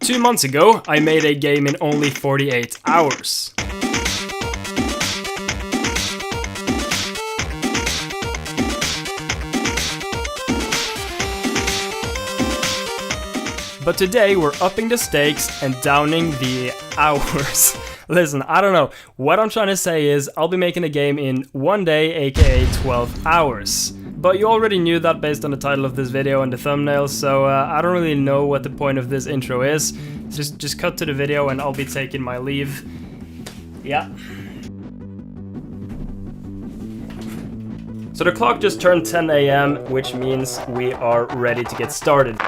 2 months ago, I made a game in only 48 hours. But today we're upping the stakes and downing the hours. Listen, I don't know. What I'm trying to say is I'll be making a game in 1 day, aka 12 hours. But you already knew that based on the title of this video and the thumbnail, so I don't really know what the point of this intro is. Just cut to the video and I'll be taking my leave. Yeah. So the clock just turned 10 AM, which means we are ready to get started.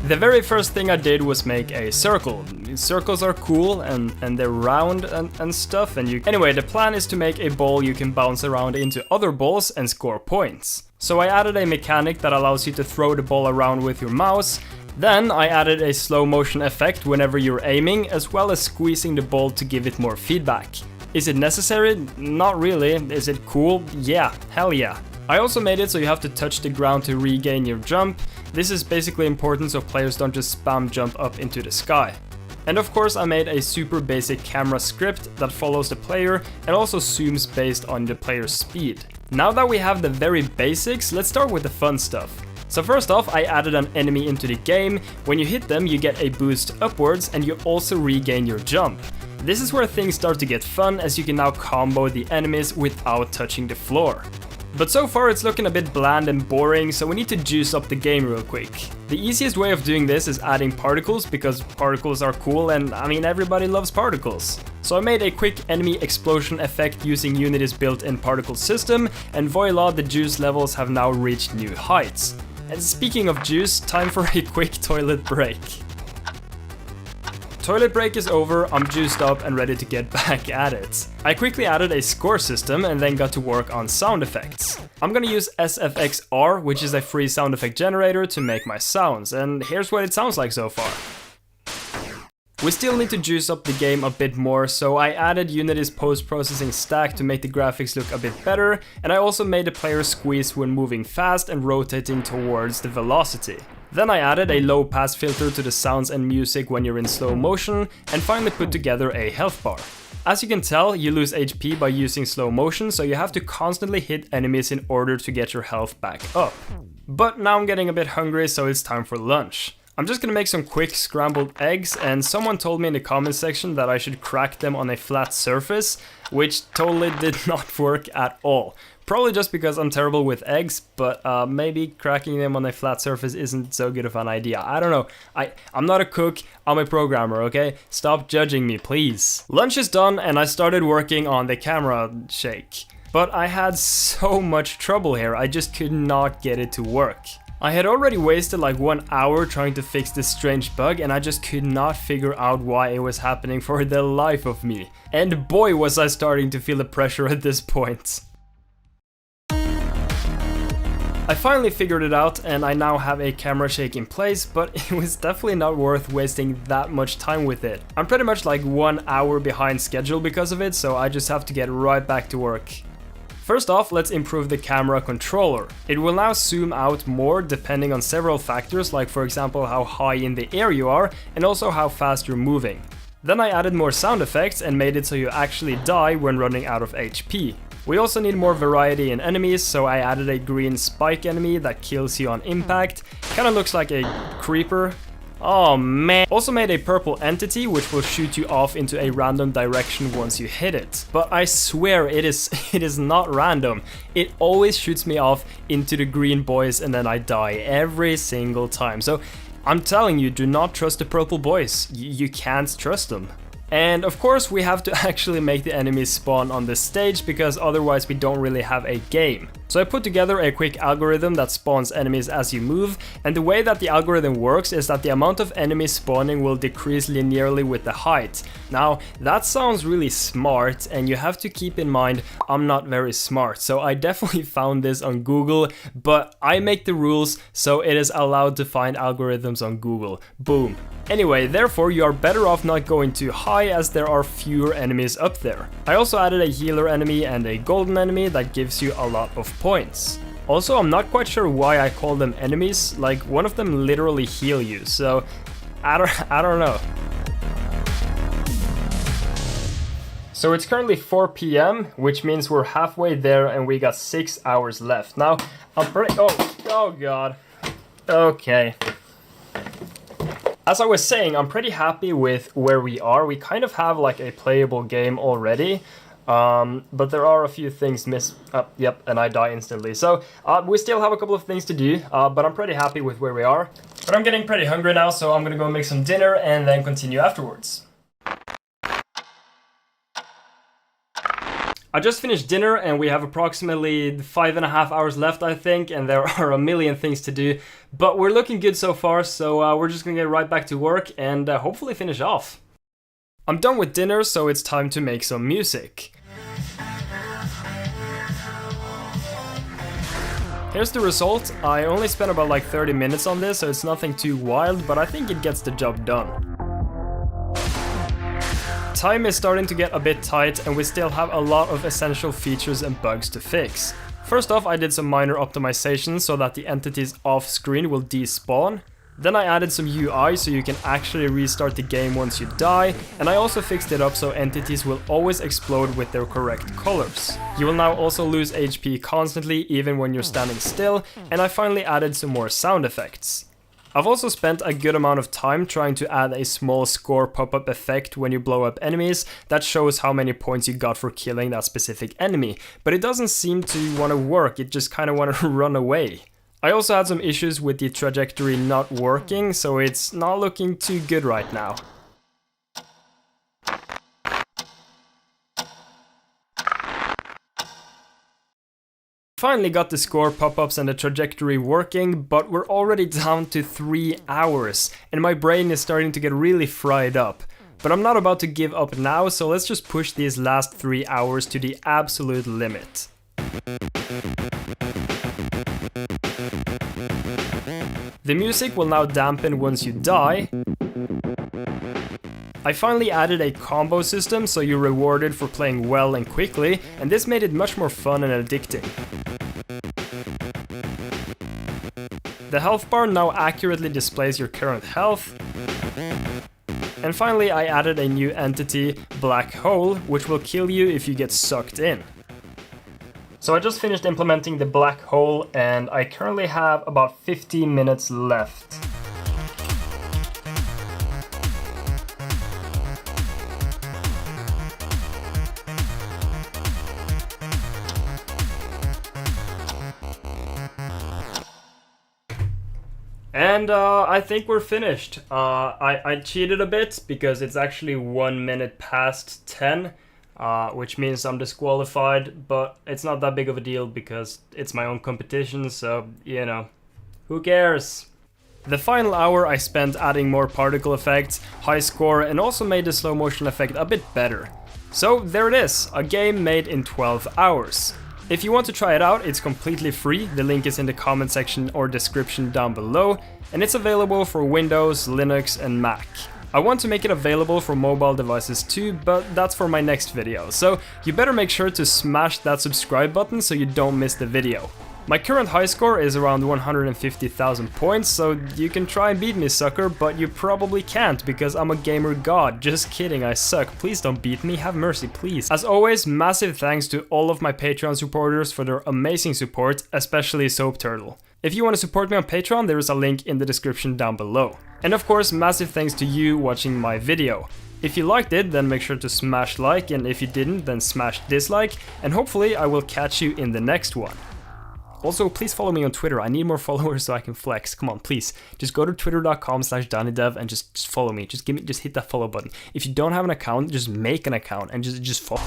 The very first thing I did was make a circle. Circles are cool and they're round and stuff, and Anyway, the plan is to make a ball you can bounce around into other balls and score points. So I added a mechanic that allows you to throw the ball around with your mouse. Then I added a slow motion effect whenever you're aiming, as well as squeezing the ball to give it more feedback. Is it necessary? Not really. Is it cool? Yeah, hell yeah. I also made it so you have to touch the ground to regain your jump. This is basically important so players don't just spam jump up into the sky. And of course I made a super basic camera script that follows the player and also zooms based on the player's speed. Now that we have the very basics, let's start with the fun stuff. So first off, I added an enemy into the game. When you hit them, you get a boost upwards and you also regain your jump. This is where things start to get fun, as you can now combo the enemies without touching the floor. But so far it's looking a bit bland and boring, so we need to juice up the game real quick. The easiest way of doing this is adding particles, because particles are cool and I mean everybody loves particles. So I made a quick enemy explosion effect using Unity's built-in particle system, and voila, the juice levels have now reached new heights. And speaking of juice, time for a quick toilet break. Toilet break is over, I'm juiced up and ready to get back at it. I quickly added a score system and then got to work on sound effects. I'm gonna use SFXR, which is a free sound effect generator, to make my sounds, and here's what it sounds like so far. We still need to juice up the game a bit more, so I added Unity's post-processing stack to make the graphics look a bit better, and I also made the player squeeze when moving fast and rotating towards the velocity. Then I added a low pass filter to the sounds and music when you're in slow motion, and finally put together a health bar. As you can tell, you lose HP by using slow motion, so you have to constantly hit enemies in order to get your health back up. But now I'm getting a bit hungry, so it's time for lunch. I'm just gonna make some quick scrambled eggs, and someone told me in the comment section that I should crack them on a flat surface, which totally did not work at all. Probably just because I'm terrible with eggs, but maybe cracking them on a flat surface isn't so good of an idea. I don't know. I'm not a cook, I'm a programmer, okay? Stop judging me, please. Lunch is done and I started working on the camera shake. But I had so much trouble here, I just could not get it to work. I had already wasted like 1 hour trying to fix this strange bug, and I just could not figure out why it was happening for the life of me. And boy was I starting to feel the pressure at this point. I finally figured it out and I now have a camera shake in place, but it was definitely not worth wasting that much time with it. I'm pretty much like 1 hour behind schedule because of it, so I just have to get right back to work. First off, let's improve the camera controller. It will now zoom out more depending on several factors, like for example how high in the air you are and also how fast you're moving. Then I added more sound effects and made it so you actually die when running out of HP. We also need more variety in enemies, so I added a green spike enemy that kills you on impact. Kinda looks like a creeper. Oh man. Also made a purple entity which will shoot you off into a random direction once you hit it. But I swear it is not random. It always shoots me off into the green boys and then I die every single time. So I'm telling you, do not trust the purple boys. You can't trust them. And of course we have to actually make the enemies spawn on this stage, because otherwise we don't really have a game. So I put together a quick algorithm that spawns enemies as you move, and the way that the algorithm works is that the amount of enemies spawning will decrease linearly with the height. Now, that sounds really smart, and you have to keep in mind I'm not very smart, so I definitely found this on Google, but I make the rules, so it is allowed to find algorithms on Google. Boom. Anyway, therefore you are better off not going too high as there are fewer enemies up there. I also added a healer enemy and a golden enemy that gives you a lot of points. Also, I'm not quite sure why I call them enemies, like one of them literally heal you, so I don't know. So it's currently 4 PM, which means we're halfway there and we got 6 hours left. Now, I'm pretty... Oh god. Okay. As I was saying, I'm pretty happy with where we are. We kind of have like a playable game already, but there are a few things yep, and I die instantly. So we still have a couple of things to do, but I'm pretty happy with where we are. But I'm getting pretty hungry now, so I'm gonna go make some dinner and then continue afterwards. I just finished dinner and we have approximately 5.5 hours left, I think, and there are a million things to do, but we're looking good so far, so we're just gonna get right back to work and hopefully finish off. I'm done with dinner, so it's time to make some music. Here's the result. I only spent about like 30 minutes on this, so it's nothing too wild, but I think it gets the job done. Time is starting to get a bit tight and we still have a lot of essential features and bugs to fix. First off, I did some minor optimizations so that the entities off screen will despawn. Then I added some UI so you can actually restart the game once you die, and I also fixed it up so entities will always explode with their correct colors. You will now also lose HP constantly even when you're standing still, and I finally added some more sound effects. I've also spent a good amount of time trying to add a small score pop-up effect when you blow up enemies that shows how many points you got for killing that specific enemy, but it doesn't seem to want to work, it just kind of want to run away. I also had some issues with the trajectory not working, so it's not looking too good right now. Finally got the score pop-ups and the trajectory working, but we're already down to 3 hours, and my brain is starting to get really fried up. But I'm not about to give up now, so let's just push these last 3 hours to the absolute limit. The music will now dampen once you die. I finally added a combo system, so you're rewarded for playing well and quickly, and this made it much more fun and addicting. The health bar now accurately displays your current health. And finally I added a new entity, Black Hole, which will kill you if you get sucked in. So I just finished implementing the Black Hole and I currently have about 15 minutes left. And I think we're finished. I cheated a bit because it's actually 1 minute past 10, which means I'm disqualified, but it's not that big of a deal because it's my own competition, so, you know, who cares? The final hour I spent adding more particle effects, high score, and also made the slow motion effect a bit better. So there it is, a game made in 12 hours. If you want to try it out, it's completely free, the link is in the comment section or description down below, and it's available for Windows, Linux and Mac. I want to make it available for mobile devices too, but that's for my next video, so you better make sure to smash that subscribe button so you don't miss the video. My current high score is around 150,000 points, so you can try and beat me, sucker, but you probably can't because I'm a gamer god. Just kidding, I suck. Please don't beat me, have mercy, please. As always, massive thanks to all of my Patreon supporters for their amazing support, especially Soap Turtle. If you want to support me on Patreon, there is a link in the description down below. And of course, massive thanks to you watching my video. If you liked it, then make sure to smash like, and if you didn't, then smash dislike, and hopefully I will catch you in the next one. Also, please follow me on Twitter. I need more followers so I can flex. Come on, please. Just go to twitter.com/DaniDev and just follow me. Just hit that follow button. If you don't have an account, just make an account and just follow.